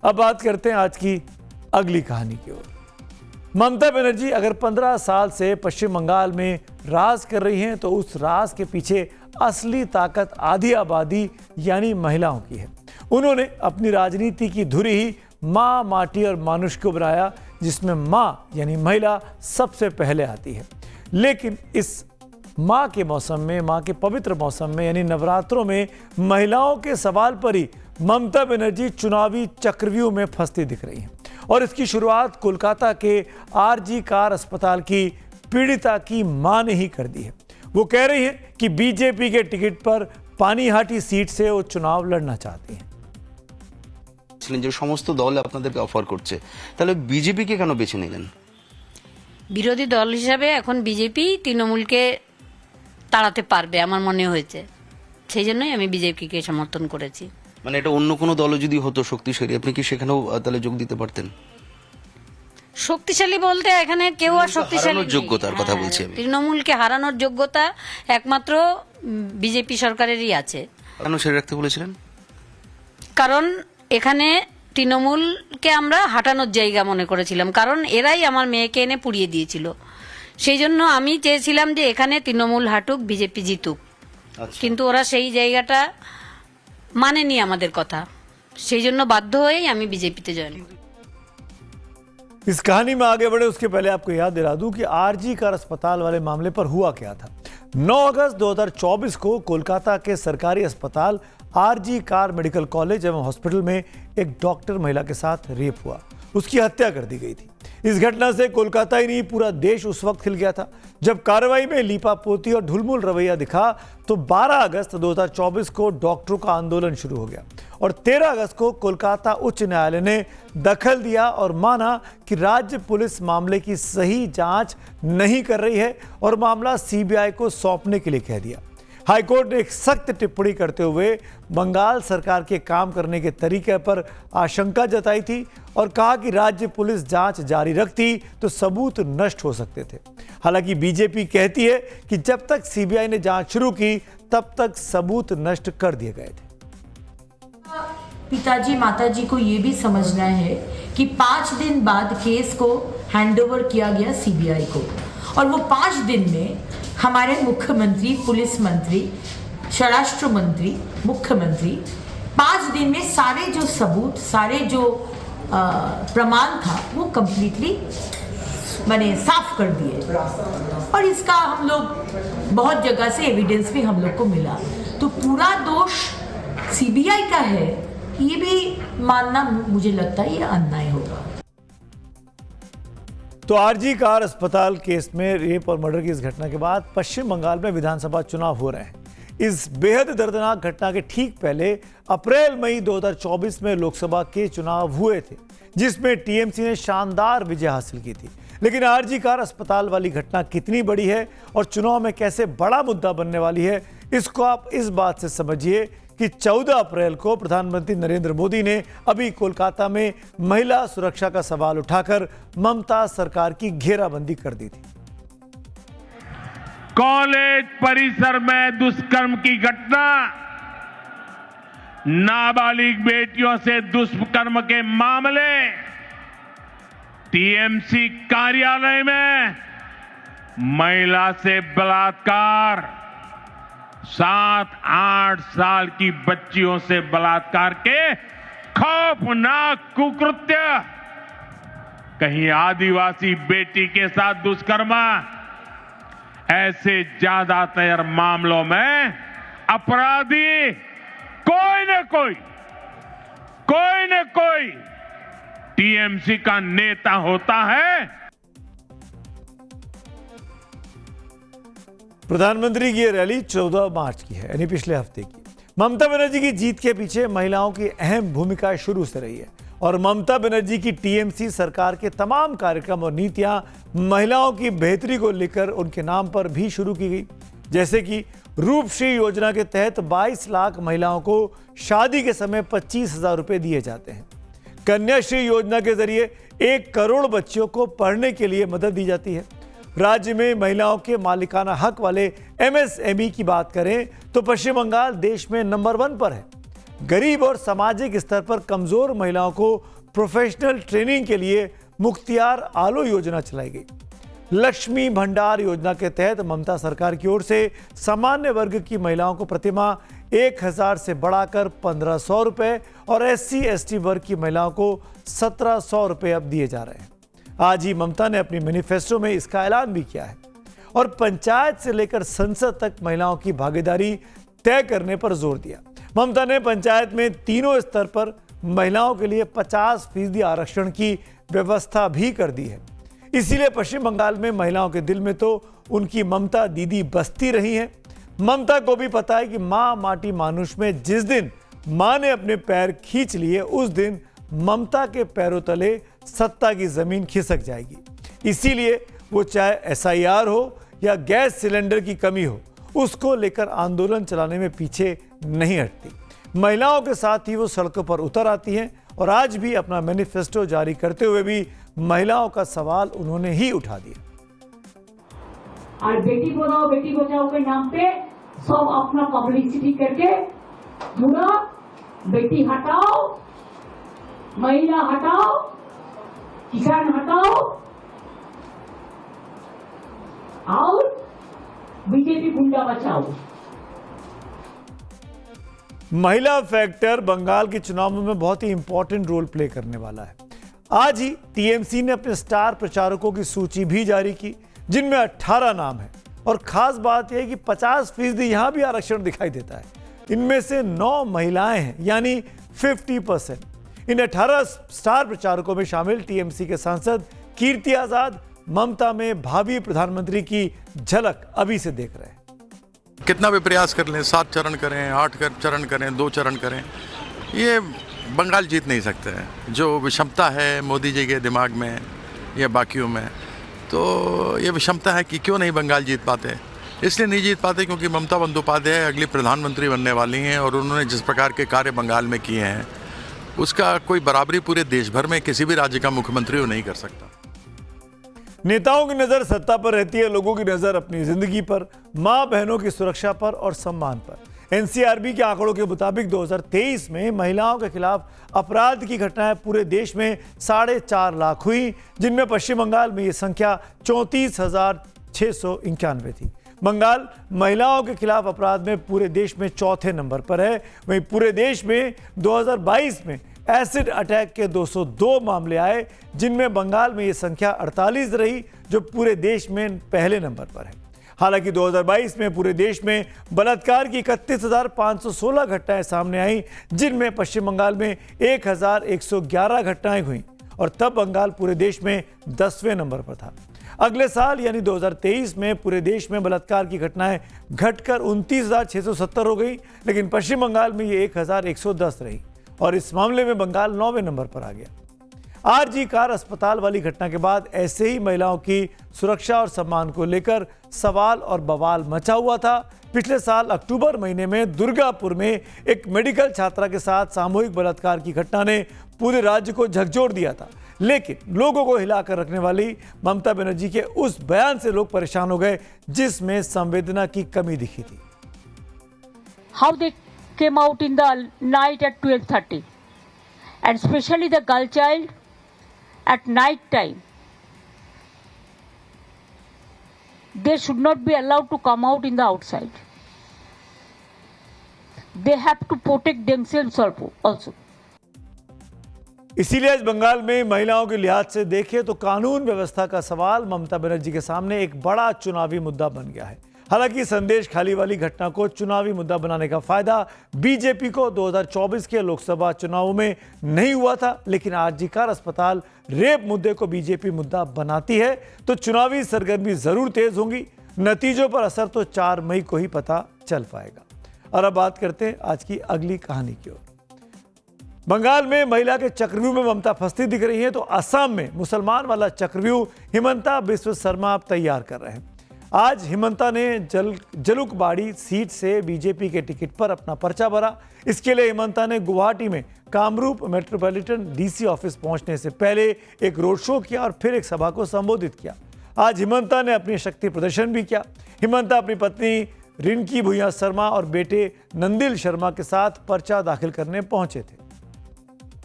अब बात करते हैं आज की अगली कहानी की ओर। ममता बनर्जी अगर 15 साल से पश्चिम बंगाल में राज कर रही हैं तो उस राज के पीछे असली ताकत आधी आबादी यानी महिलाओं की है। उन्होंने अपनी राजनीति की धुरी ही माँ, माटी और मानुष को बनाया, जिसमें माँ यानी महिला सबसे पहले आती है। लेकिन इस माँ के मौसम में, माँ के पवित्र मौसम में यानी नवरात्रों में महिलाओं के सवाल पर ही ममता बनर्जी चुनावी चक्रव्यूह में फंसती दिख रही हैं। और इसकी शुरुआत कोलकाता के आरजी कार अस्पताल की पीड़िता की मां ने ही कर दी है। वो कह रही है कि बीजेपी के टिकट पर पानीहाटी सीट से वो चुनाव लड़ना चाहती हैं। যে সমস্ত দল আপনাদেরকে অফার করছে, তাহলে বিজেপিকে কেন বেছে নিলেন? বিরোধী দল হিসাবে এখন বিজেপি তৃণমূলকে তাড়াতে পারবে আমার মনে হয়েছে, সেই জন্যই আমি বিজেপিকে সমর্থন করেছি। মানে এটা অন্য কোনো দলও যদি হতো শক্তিশালী, আপনি কি সেখানেও তাহলে যোগ দিতে পারতেন? শক্তিশালী বলতে এখানে কেউ আর শক্তিশালী হারানোর যোগ্যতার কথা বলছি আমি। তৃণমূলকে হারানোর যোগ্যতা একমাত্র বিজেপি সরকারেরই আছে। কেন ছেড়ে রাখতে বলেছিলেন? কারণ এখানে তৃণমূলকে আমরা হাঁটানোর জায়গা মনে করেছিলাম, কারণ এরাই আমার মেয়েকে এনে পুড়িয়ে দিয়েছিল। সেই জন্য আমি চেয়েছিলাম যে এখানে তৃণমূল হাঁটুক, বিজেপি জিতুক, কিন্তু ওরা সেই জায়গাটা মানেনি আমাদের কথা। সেই জন্য বাধ্য হয়েই আমি বিজেপিতে জয়েন করি। इस कहानी में आगे बढ़े उसके पहले आपको याद दिला दूं कि आरजी कार अस्पताल वाले मामले पर हुआ क्या था। 9 अगस्त 2024 को कोलकाता के सरकारी अस्पताल आरजी कार मेडिकल कॉलेज एवं हॉस्पिटल में एक डॉक्टर महिला के साथ रेप हुआ, उसकी हत्या कर दी गई थी। इस घटना से कोलकाता ही नहीं पूरा देश उस वक्त हिल गया था जब कार्रवाई में लीपापोती और ढुलमुल रवैया दिखा तो 12 अगस्त 2024 को डॉक्टरों का आंदोलन शुरू हो गया और 13 अगस्त को कोलकाता उच्च न्यायालय ने दखल दिया और माना कि राज्य पुलिस मामले की सही जांच नहीं कर रही है और मामला सीबीआई को सौंपने के लिए कह दिया। हाईकोर्ट ने एक सख्त टिप्पणी करते हुए बंगाल सरकार के काम करने के तरीके पर आशंका जताई थी और कहा कि राज्य पुलिस जांच जारी रखती तो सबूत नष्ट हो सकते थे। हालांकि बीजेपी कहती है कि जब तक सीबीआई ने जांच शुरू की तब तक सबूत नष्ट कर दिए गए थे। पिताजी माताजी को ये भी समझना है कि 5 दिन बाद केस को हैंडओवर किया गया सीबीआई को और वो 5 दिन में हमारे मुख्यमंत्री, पुलिस मंत्री, स्वराष्ट्र मंत्री, मुख्यमंत्री 5 दिन में सारे जो सबूत, सारे जो प्रमाण था वो कंप्लीटली मैंने साफ कर दिए और इसका हम लोग बहुत जगह से एविडेंस भी हम लोग को मिला। तो पूरा दोष सीबीआई का है ये भी मानना मुझे लगता है ये अन्याय होगा। तो आरजी कार अस्पताल केस में रेप और मर्डर की इस घटना के बाद पश्चिम बंगाल में विधानसभा चुनाव हो रहे हैं। इस बेहद दर्दनाक घटना के ठीक पहले अप्रैल मई 2024 में लोकसभा के चुनाव हुए थे जिसमें टीएमसी ने शानदार विजय हासिल की थी। लेकिन आरजी कार अस्पताल वाली घटना कितनी बड़ी है और चुनाव में कैसे बड़ा मुद्दा बनने वाली है, इसको आप इस बात से समझिए कि 14 अप्रैल को प्रधानमंत्री नरेंद्र मोदी ने अभी कोलकाता में महिला सुरक्षा का सवाल उठाकर ममता सरकार की घेराबंदी कर दी थी। कॉलेज परिसर में दुष्कर्म की घटना, नाबालिग बेटियों से दुष्कर्म के मामले, टीएमसी कार्यालय में महिला से बलात्कार, 7-8 साल की बच्चियों से बलात्कार के खौफनाक कुकृत्य, कहीं आदिवासी बेटी के साथ दुष्कर्म, ऐसे ज्यादातर मामलों में अपराधी कोई न कोई टीएमसी का नेता होता है। प्रधानमंत्री की यह रैली 14 मार्च की है यानी पिछले हफ्ते की। ममता बनर्जी की जीत के पीछे महिलाओं की अहम भूमिका शुरू से रही है और ममता बनर्जी की टीएमसी सरकार के तमाम कार्यक्रम और नीतियां महिलाओं की बेहतरी को लेकर उनके नाम पर भी शुरू की गई। जैसे कि रूपश्री योजना के तहत 22 लाख महिलाओं को शादी के समय 25,000 रुपए दिए जाते हैं। कन्याश्री योजना के जरिए 1 करोड़ बच्चियों को पढ़ने के लिए मदद दी जाती है। राज्य में महिलाओं के मालिकाना हक वाले एमएसएमई की बात करें तो पश्चिम बंगाल देश में नंबर 1 पर है। गरीब और सामाजिक स्तर पर कमजोर महिलाओं को प्रोफेशनल ट्रेनिंग के लिए मुख्तियार आलो योजना चलाई गई। लक्ष्मी भंडार योजना के तहत ममता सरकार की ओर से सामान्य वर्ग की महिलाओं को प्रतिमाह 1000 से बढ़ाकर 1500 रुपए और SC/ST वर्ग की महिलाओं को 1700 रुपए अब दिए जा रहे हैं। आज ही ममता ने अपनी मैनिफेस्टो में इसका ऐलान भी किया है और पंचायत से लेकर संसद तक महिलाओं की भागीदारी तय करने पर जोर दिया। ममता ने पंचायत में तीनों स्तर पर महिलाओं के लिए 50% आरक्षण की व्यवस्था भी कर दी है। इसीलिए पश्चिम बंगाल में महिलाओं के दिल में तो उनकी ममता दीदी बसती रही हैं। ममता को भी पता है कि माँ माटी मानुष में जिस दिन माँ ने अपने पैर खींच लिए उस दिन ममता के पैरों तले सत्ता की जमीन खिसक जाएगी। इसीलिए वो चाहे SIR हो या गैस सिलेंडर की कमी हो, उसको लेकर आंदोलन चलाने में पीछे नहीं हटती। महिलाओं के साथ ही वो सड़कों पर उतर आती हैं और आज भी अपना मैनिफेस्टो जारी करते हुए भी महिलाओं का सवाल उन्होंने ही उठा दिया। और बेटी पढ़ाओ बेटी बचाओ के नाम पे सब अपना पब्लिसिटी करके पूरा बेटी हटाओ, महिला हटाओ, किसान हटाओ और बीजेपी गुंडा बचाओ। महिला फैक्टर बंगाल के चुनावों में बहुत ही इंपॉर्टेंट रोल प्ले करने वाला है। आज ही TMC ने अपने स्टार प्रचारकों की सूची भी जारी की, जिनमें 18 नाम है और खास बात यह है कि 50% यहां भी आरक्षण दिखाई देता है। इनमें से 9 महिलाएं हैं, यानी 50%। इन 18 स्टार प्रचारकों में शामिल TMC के सांसद कीर्ति आजाद ममता में भावी प्रधानमंत्री की झलक अभी से देख रहे हैं। कितना भी प्रयास कर लें, 7 चरण करें, 8 चरण करें, 2 चरण करें, ये बंगाल जीत नहीं सकते हैं। जो विषमता है मोदी जी के दिमाग में या बाकियों में, तो ये विषमता है कि क्यों नहीं बंगाल जीत पाते। इसलिए नहीं जीत पाते क्योंकि ममता बंदोपाध्याय अगली प्रधानमंत्री बनने वाली हैं और उन्होंने जिस प्रकार के कार्य बंगाल में किए हैं उसका कोई बराबरी पूरे देश भर में किसी भी राज्य का मुख्यमंत्री वो नहीं कर सकता। नेताओं की नजर सत्ता पर रहती है, लोगों की नजर अपनी जिंदगी पर, मां बहनों की सुरक्षा पर और सम्मान पर। NCRB के आंकड़ों के मुताबिक 2023 में महिलाओं के खिलाफ अपराध की घटनाएं पूरे देश में 4.5 लाख हुई, जिनमें पश्चिम बंगाल में यह संख्या 34,691 थी। बंगाल महिलाओं के खिलाफ अपराध में पूरे देश में चौथे नंबर पर है। वहीं पूरे देश में 2022 में एसिड अटैक के 202 मामले आए, जिनमें बंगाल में यह संख्या 48 रही, जो पूरे देश में पहले नंबर पर है। हालांकि 2022 में पूरे देश में बलात्कार की 31,516 घटनाएं सामने आई, जिनमें पश्चिम बंगाल में 1,111 घटनाएं हुई और तब बंगाल पूरे देश में 10वें नंबर पर था। अगले साल यानी 2023 में पूरे देश में बलात्कार की घटनाएं घटकर 29,670 हो गई, लेकिन पश्चिम बंगाल में ये 1,110 रही और इस मामले में बंगाल 9वें नंबर पर आ गया। RG कार अस्पताल वाली घटना के बाद ऐसे ही महिलाओं की सुरक्षा और सम्मान को लेकर सवाल और बवाल मचा हुआ था। पिछले साल अक्टूबर महीने में दुर्गापुर में एक मेडिकल छात्रा के साथ सामूहिक बलात्कार की घटना ने पूरे राज्य को झकझोर दिया था, लेकिन लोगों को हिलाकर रखने वाली ममता बनर्जी के उस बयान से लोग परेशान हो गए, जिसमें संवेदना की कमी दिखी थी। How they came out in the night at 12:30 and especially the girl child at night time, they should not be allowed to come out in the outside. They have to protect themselves also. इसीलिए आज बंगाल में महिलाओं के लिहाज से देखें तो कानून व्यवस्था का सवाल ममता बनर्जी के सामने एक बड़ा चुनावी मुद्दा बन गया है। हालांकि संदेश खाली वाली घटना को चुनावी मुद्दा बनाने का फायदा बीजेपी को 2024 के लोकसभा चुनावों में नहीं हुआ था, लेकिन RG कार अस्पताल रेप मुद्दे को बीजेपी मुद्दा बनाती है तो चुनावी सरगर्मी जरूर तेज होंगी। नतीजों पर असर तो 4 मई को ही पता चल पाएगा। और अब बात करते हैं आज की अगली कहानी की ओर। बंगाल में महिला के चक्रव्यूह में ममता फंसती दिख रही है तो असम में मुसलमान वाला चक्रव्यूह हिमंता बिस्व शर्मा अब तैयार कर रहे हैं। आज हिमंता ने जलुकबाड़ी सीट से बीजेपी के टिकट पर अपना पर्चा भरा। इसके लिए हिमंता ने गुवाहाटी में कामरूप मेट्रोपॉलिटन DC ऑफिस पहुंचने से पहले एक रोड शो किया और फिर एक सभा को संबोधित किया। आज हिमंता ने अपनी शक्ति प्रदर्शन भी किया। हिमंता अपनी पत्नी रिंकी भुइयां शर्मा और बेटे नंदिल शर्मा के साथ पर्चा दाखिल करने पहुंचे थे।